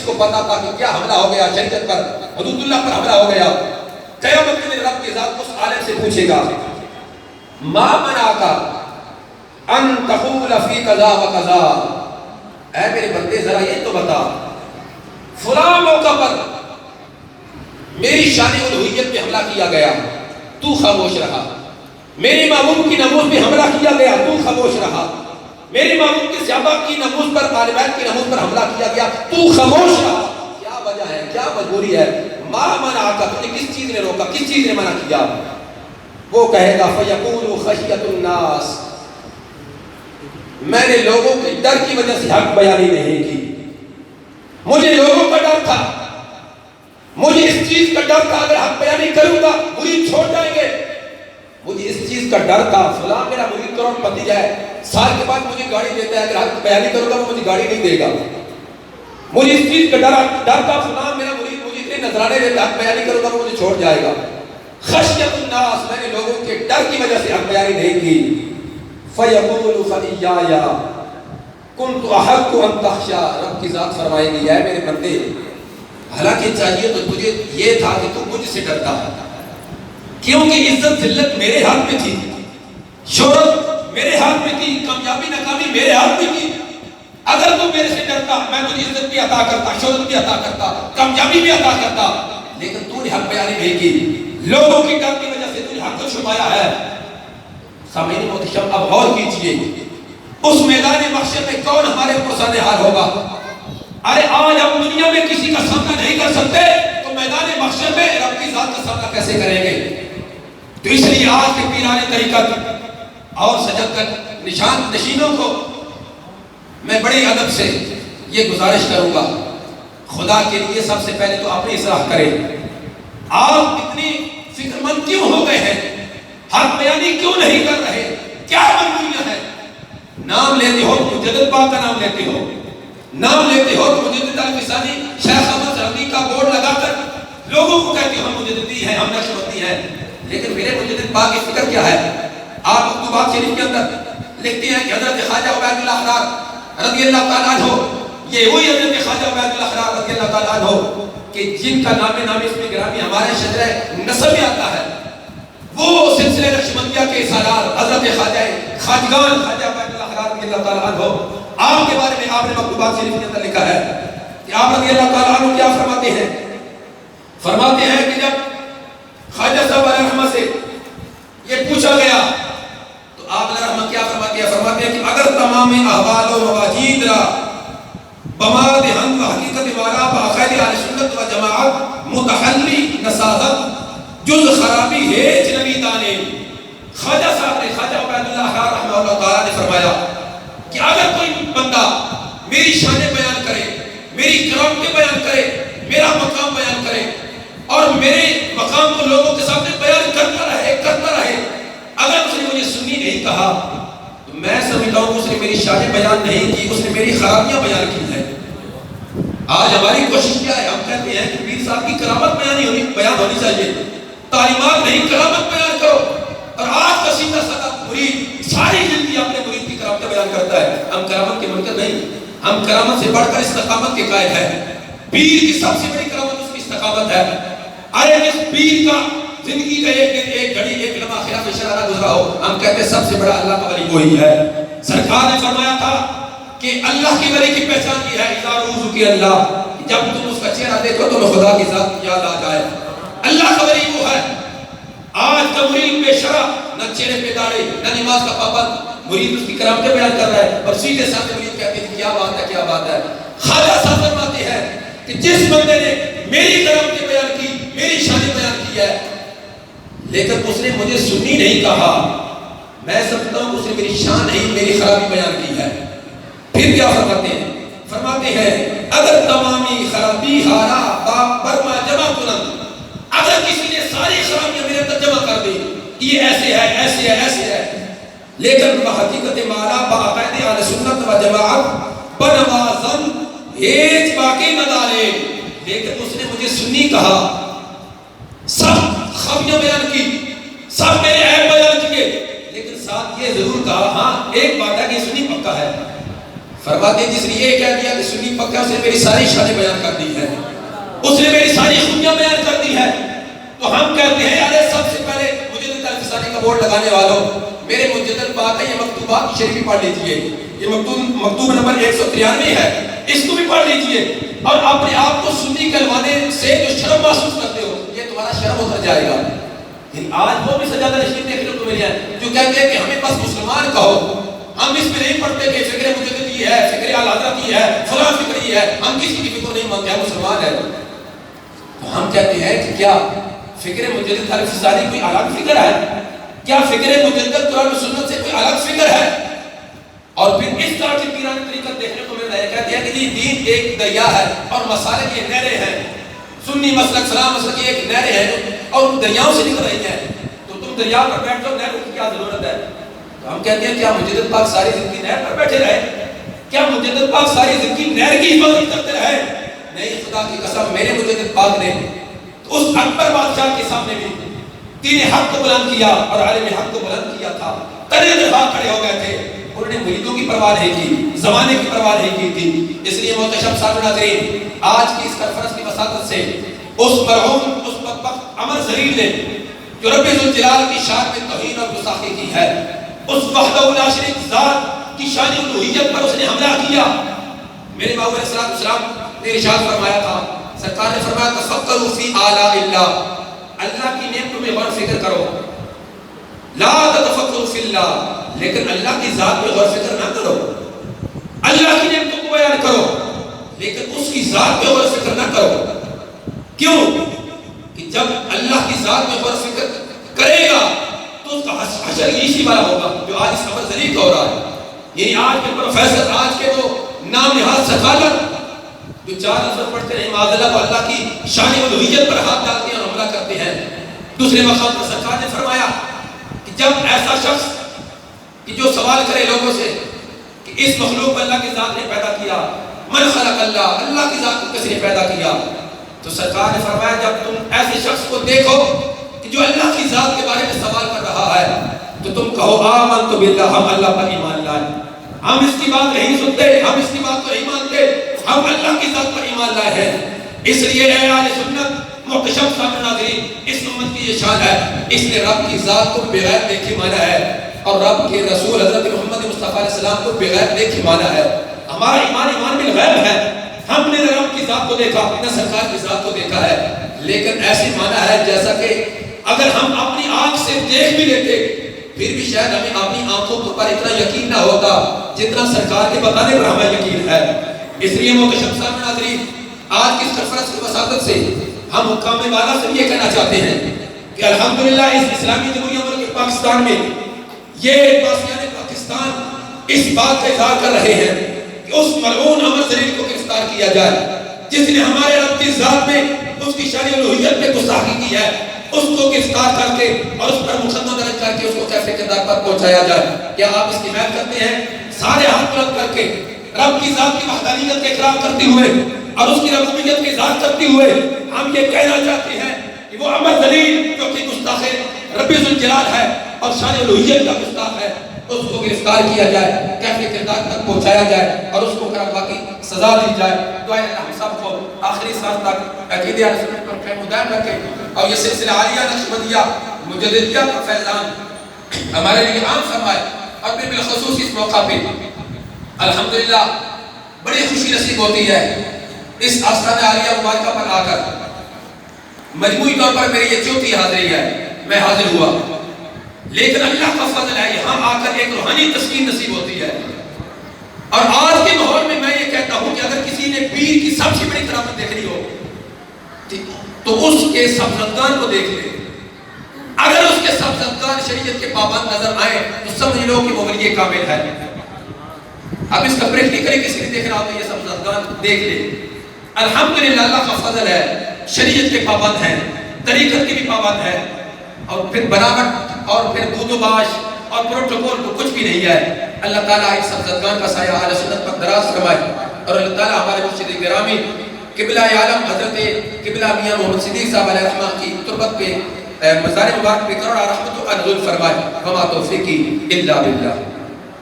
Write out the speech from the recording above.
کو پتا تھا کہ کیا حملہ ہو گیا شریعت پر، حدود اللہ پر حملہ ہو گیا، قیامت کے دن رب کی ذات اس عالم سے پوچھے گا ما منعک ان تقول فی قضا و قضا، اے میرے بندے ذرا یہ تو بتا فلاں موقع پر میری شان الوہیت پہ حملہ کیا گیا تو خاموش رہا، میری معموم کی نماز پہ حملہ کیا گیا تو خاموش رہا، میری معموم کی صحابہ کی نماز پر طالبات کی نماز پر حملہ کیا گیا تو خاموش رہا، کیا وجہ ہے، کیا مجبوری ہے؟ ما منعک، تجھے کس چیز نے روکا، کس چیز نے منع کیا؟ وہ کہے گا فیقول خشیۃ الناس، میں نے لوگوں کے ڈر کی وجہ سے حق بیانی نہیں کی، مجھے لوگوں کا ڈر تھا، مجھے اس چیز کا ڈر تھا اگر حق بیانی کروں گا مرید چھوڑ جائیں گے، مجھے اس چیز کا ڈر تھا فلاں میرا مرید کروڑ پتی ہے، سال کے بعد مجھے گاڑی دیتا ہے، اگر حق بیانی کروں گا وہ مجھے گاڑی نہیں دے گا، مجھے اس چیز کا ڈر تھا فلاں میرا مرید مجھے اتنے نذرانے دیتا ہے، حق بیانی کروں گا وہ مجھے چھوڑ جائے گا، خشیۃ الناس، میں نے لوگوں کے ڈر کی وجہ سے حق بیانی نہیں کی، فیقول فإیایا کنت احق ان تخشی، رب کی ذات فرمائے گی اے میرے بندے حالانکہ چاہیے تو تجھے یہ تھا کہ تو مجھ سے ڈرتا، کیونکہ عزت ذلت میرے ہاتھ میں تھی، شہرت میرے ہاتھ میں تھی، کامیابی ناکامی میرے ہاتھ میں تھی، اگر تو میرے سے ڈرتا میں تجھے عزت بھی عطا کرتا، شہرت بھی عطا کرتا، کامیابی بھی عطا کرتا، لیکن تو نے حق بیانی نہیں کی، لوگوں کی ڈر کی وجہ سے تو نے حق کو چھپایا ہے۔ سامعین محترم اب غور کیجئے اس میدان محشر میں کون ہمارے پرسان حال ہوگا؟ ارے آج ہم دنیا میں کسی کا سامنا نہیں کر سکتے تو میدان محشر میں رب کی ذات کا سامنا کیسے کریں گے؟ تو اس لیے آج کے پیران طریقت اور سجد نشان نشینوں کو میں بڑے ادب سے یہ گزارش کروں گا، خدا کے لیے سب سے پہلے تو اپنی اصلاح کریں۔ آپ اتنی فکر مند کیوں ہو گئے ہیں؟ حق بیانی کیوں نہیں کر رہے؟ کیا مجبوریاں ہیں؟ نام لیتے ہو تو مجدد پاک کا نام لیتے ہو، نام لیتے ہو تو مجدد الفسانی شیخ احمد رضوی کا بورڈ لگا کر لوگوں کو کہتے ہو ہم مجددی ہیں، ہم نقشبندی ہیں، لیکن میرے مجدد پاک کی فکر کیا ہے؟ آپ مکتوبات شریف کے اندر لکھتے ہیں کہ حضرت خواجہ عبید اللہ اخرار رضی اللہ تعالیٰ عنہ، یہ وہی حضرت خواجہ عبید اللہ اخرار رضی اللہ تعالیٰ عنہ کہ جن کا نام نامی اس میں گرامی ہمارے شجرہ نسب میں آتا ہے، وہ سلسلہ نقشبندیہ کے سالار حضرت خواجگان خواجہ عبید اللہ اخرار رضی اللہ تعالیٰ عنہ، آپ کے بارے میں آپ نے مکتوبات شریف کے اندر لکھا ہے کہ آپ رضی اللہ تعالیٰ عنہ کیا فرماتے ہیں؟ فرماتے ہیں کہ جب خواجہ صاحب علیہ رحمہ سے یہ پوچھا گیا تو آپ علیہ رحمہ کیا فرماتے ہیں؟ فرماتے ہیں کہ اگر تمام احوال و مواجید را بماد ہم و حقیقت مارا باقاعدہ اہل سنت و جماعت متحلی نساغت جز خرابی ہے جنبی دانے، خواجہ صاحب نے خواجہ عبید اللہ رحمہ اللہ تعالیٰ نے فرمایا کہ اگر کوئی بندہ میری شانیں بیان کرے، میری کرامتیں بیان کرے، میرا مقام بیان کرے اور میرے مقام کو لوگوں کے سامنے بیان کرتا رہے، اگر اس نے مجھے سنی نہیں کہا تو میں سمجھتا ہوں اس نے میری شانیں بیان نہیں کی، اس نے میری خرابیاں بیان کی ہیں۔ آج ہماری کوشش کیا ہے؟ ہم کہتے ہیں کہ پیر صاحب کی کرامت بیان ہونی چاہیے، تعلیمات نہیں کرامت بیان کرو، اور آج کا سیدھا سادہ مرید ساری زندگی اپنے مرید کی کرامتیں بیان کرتا ہے۔ ہم کرامت کے منکر نہیں، ہم کرامت سے بڑھ کر استقامت کے قائل ہیں۔ پیر کی سب سے بڑی کرامت اس کی استقامت ہے۔ ارے جس پیر کا زندگی کا ایک گھڑی ایک لمحہ خلاف شرع گزرا ہو، ہم کہتے ہیں سب سے بڑا اللہ کا ولی وہی ہے۔ سرکار نے فرمایا تھا کہ اللہ کی ولی کی پہچان یہ ہے اذا روح کی اللہ، جب تم اس کا چہرہ دیکھو تو خدا کی ذات یاد آ جائے۔ اللہ کا ولی وہ ہے۔ آج کا مرید بے شرع، نہ چہرے پہ داڑھی، نہ نماز کا پابند، مرید اس کی کرامتیں بیان کر رہا ہے اور سیدھے سامنے مرید کہتے ہیں کیا بات ہے، کیا بات ہے۔ خواجہ صاحب فرماتے ہیں کہ جس بندے نے میری کرامتیں بیان کی، میری شان بیان کی ہے، لیکن اس نے مجھے سنی نہیں کہا، میں سمجھتا ہوں اس نے میری شان نہیں میری خرابی بیان کی ہے۔ پھر کیا فرماتے ہیں؟ فرماتے ہیں اگر تمامی خرابی ہارا برما جمع کنن، اگر کسی نے ساری خرابیاں میرے اندر جمع کر دی، یہ ایسے ہے ایسے ہے ایسے ہے، لیکن بحقیقت مالا باقاعدہ اہل سنت و جماعت بنوازن ہیچ باقی نہ ڈالے، لیکن اس نے مجھے سنی کہا، سب خرابیاں بیان کی، سب میرے عیب بیان کیے، لیکن ساتھ یہ ضرور کہا ہاں ایک بات ہے کہ سنی پکا ہے۔ فرماتے ہیں جس نے یہ کہہ دیا کہ سنی پکا، اس نے میری ساری شانیں بیان کر دی ہے، اس نے میری ساری خوبیاں بیان کر دی ہے. تو ہم کہتے ہیں یار سب سے پہلے مجدد الفسانی کا بورڈ لگانے والوں، میرے مجدد پاک ہے، یہ مکتوبات شریفی پڑھ لیجئے، یہ مکتوب نمبر 193 ہے، اس کو بھی پڑھ لیجئے. اور اپنے آپ کو سنی کہلوانے سے جو شرم محسوس کرتے ہو، یہ تمہارا شرم اتر جائے گا. آج وہ بھی سجادہ نشین دیکھنے کو مل جائے جو کہتے ہیں کہ ہمیں بس مسلمان کہو، ہم اس میں نہیں پڑھتے کہ فکر مجدد یہ ہے، فکر اعلی حضرت یہ ہے، فلاں فکر یہ ہے، ہم کسی کی فکر نہیں مانتے، ہم مسلمان ہیں. تو ہم کہتے ہیں کہ کیا فکر مجدد الفسانی کوئی الگ فکر ہے؟ کیا فکر مجدد قرآن و سنت سے کوئی الگ فکر ہے؟ اور پھر اس طرح کی پیرانی طریقت دیکھنے کو مل رہا ہے. کہتے ہیں کہ دین ایک دریا ہے اور مسالک یہ نہریں ہیں، سنی مسلک سلام مسلک یہ ایک نہریں ہیں اور دریاؤں سے نکل رہی ہیں، تو تم دریا پر بیٹھ جاؤ، نہروں کی کیا ضرورت ہے؟ تو ہم کہتے ہیں کیا مجدد پاک ساری زندگی نہر پر بیٹھے رہے؟ کیا مجدد پاک ساری زندگی نہر کی حفاظت کرتے رہے؟ نہیں، خدا کی قسم میرے مجدد پاک نے اس اکبر بادشاہ کے سامنے بھی دین حق کو بلند کیا اور عالم حق کو بلند کیا تھا. تنے دفاع کھڑے ہو گئے تھے، انہوں نے مریدوں کی پرواہ نہیں کی، زمانے کی پرواہ نہیں کی تھی. اس لیے محتشم صاحب ناظرین، آج کی اس کانفرنس کی وساطت سے اس مرحوم اس بدبخت عمر ذلیل نے جو رب ذوالجلال کی شان میں توہین اور گستاخی کی ہے، اس وحدہ لا شریک ذات کی شان الوہیت پر اس نے حملہ کیا. میرے باپ علیہ السلام نے ارشاد فرمایا تھا، سرکار نے فرمایا تفکروا فی آلاء اللہ، اللہ کی نعمتوں میں غور فکر کرو، لا تتفکروا فی اللہ، لیکن اللہ کی ذات میں غور فکر نہ کرو. اللہ کی نعمتوں کو بیان کرو لیکن اس کی ذات میں غور فکر نہ کرو. کیوں؟ کہ جب اللہ کی ذات میں غور فکر کرے گا تو اس کا حشر اسی والا ہوگا جو آج اس عمر ذلیل کا ہو رہا ہے. یعنی آج کے پروفیسر، آج کے وہ نام نہاد سکالر جو 4 لفظ پڑھتے ہیں معاذ اللہ، اللہ کی شان الوہیت پر ہاتھ ڈالتے ہیں اور حملہ کرتے ہیں. دوسرے مقام پر سرکار نے فرمایا کہ جب ایسا شخص کہ جو سوال کرے لوگوں سے کہ اس مخلوق اللہ کی ذات نے پیدا کیا، من خلق اللہ، اللہ کی ذات کو کس نے پیدا کیا، تو سرکار نے فرمایا جب تم ایسے شخص کو دیکھو کہ جو اللہ کی ذات کے بارے میں سوال کر رہا ہے تو تم کہو آمنت باللہ، ہم اللہ پر ایمان لائے. ہم اس کی بات نہیں سنتے، ہم اس کی بات کو نہیں مانتے، ہم اللہ کی ذات پر ایمان لائے ہیں. اس لیے اے اہل سنت محتشم صاحب ناظرین، اس امت کی یہ شان ہے، اس نے رب کی ذات کو بغیر دیکھے مانا ہے اور رب کے رسول حضرت محمد مصطفیٰ علیہ السلام کو بغیر دیکھے مانا ہے. ہمارا ایمان بالغیب ہے، ہم نے رب کی ذات کو دیکھا، نہ سرکار کی ذات کو دیکھا ہے، لیکن ایسے مانا ہے جیسا کہ اگر ہم اپنی آنکھ سے دیکھ بھی لیتے پھر بھی شاید ہمیں اپنی آنکھوں پر اتنا یقین نہ ہوتا جتنا سرکار کے بتانے پر ہمیں یقین ہے. اس لیے محتشم صاحب ناظرین، آج کی اس کانفرنس کی وساطت سے ہم حکام والا سے یہ کہنا چاہتے ہیں کہ الحمدللہ اس اسلامی جمہوریہ ملک پاکستان میں یہ باسیان پاکستان اس بات کا اظہار کر رہے ہیں کہ اس ملعون عمر ذلیل کو گرفتار کیا جائے جس نے ہمارے رب کی ذات میں اس کی شان الوہیت پہ گستاخی کی ہے. اس کو گرفتار کر کے اور اس پر مقدمہ درج کر کے اس کو کیفے کردار پر پہنچایا جائے. کیا آپ اس کی حمایت کرتے ہیں؟ سارے ہاتھ بلند کر کے رب کی ذات کی وحدانیت کا اقرار کرتے ہوئے اور اس کی ربوبیت کی ذات کرتے ہوئے ہم یہ کہنا چاہتے ہیں کہ وہ عمر ذلیل جو کہ گستاخ رب ذوالجلال ہے اور شان الوہیت کا گستاخ ہے، اس کو گرفتار کیا جائے، کیفے کردار تک پہنچایا جائے اور اس کو کرم کی سزا دی جائے. دعائیں اللہ ہم سب کو آخری سانس تک عقیدہ اہل سنت پر قائم دائم رکھے اور یہ سلسلہ عالیہ نقشبندیہ مجددیہ کا فیضان ہمارے لیے عام فرمائے. اور پھر بالخصوص اس موقع پہ الحمدللہ بڑی خوشی نصیب ہوتی ہے اس آستانہ عالیہ مبارکہ پر آ کر. مجموعی طور پر میری یہ 4تھی حاضری ہے، میں حاضر ہوا، لیکن اللہ کا فضل ہے یہاں آ کر ایک روحانی تسکین نصیب ہوتی ہے. اور آج کے ماحول میں یہ کہتا ہوں کہ اگر کسی نے پیر کی سب سے بڑی کرامت دیکھنی ہو تو اس کے سبزدگان کو دیکھ لے. اگر اس کے سبزدگان شریعت کے پابند نظر آئے تو سمجھ لو کہ وہ ولی کامل ہے. اب اس کا پریکٹیکلی کسی نے دیکھنا ہو تو یہ سبزدگان دیکھ لے. الحمدللہ اللہ کا فضل ہے، شریعت کے پابند ہیں، طریقت کے بھی پابند ہیں، اور پھر بناوٹ اور پھر دود و باش اور پروٹوکول کو کچھ بھی نہیں ہے. اللہ تعالیٰ اس سبزدگان کا سایہ اہل سنت پر دراز فرمائے اور اللہ تعالیٰ ہمارے مرشد گرامی قبلہ عالم حضرت قبلہ میاں محمد صدیق صاحب علیہ الرحمہ کی تربت پہ مزار مبارک پہ کروڑا رحمتوں کا نزول فرمائے. وما توفیقی الا باللہ.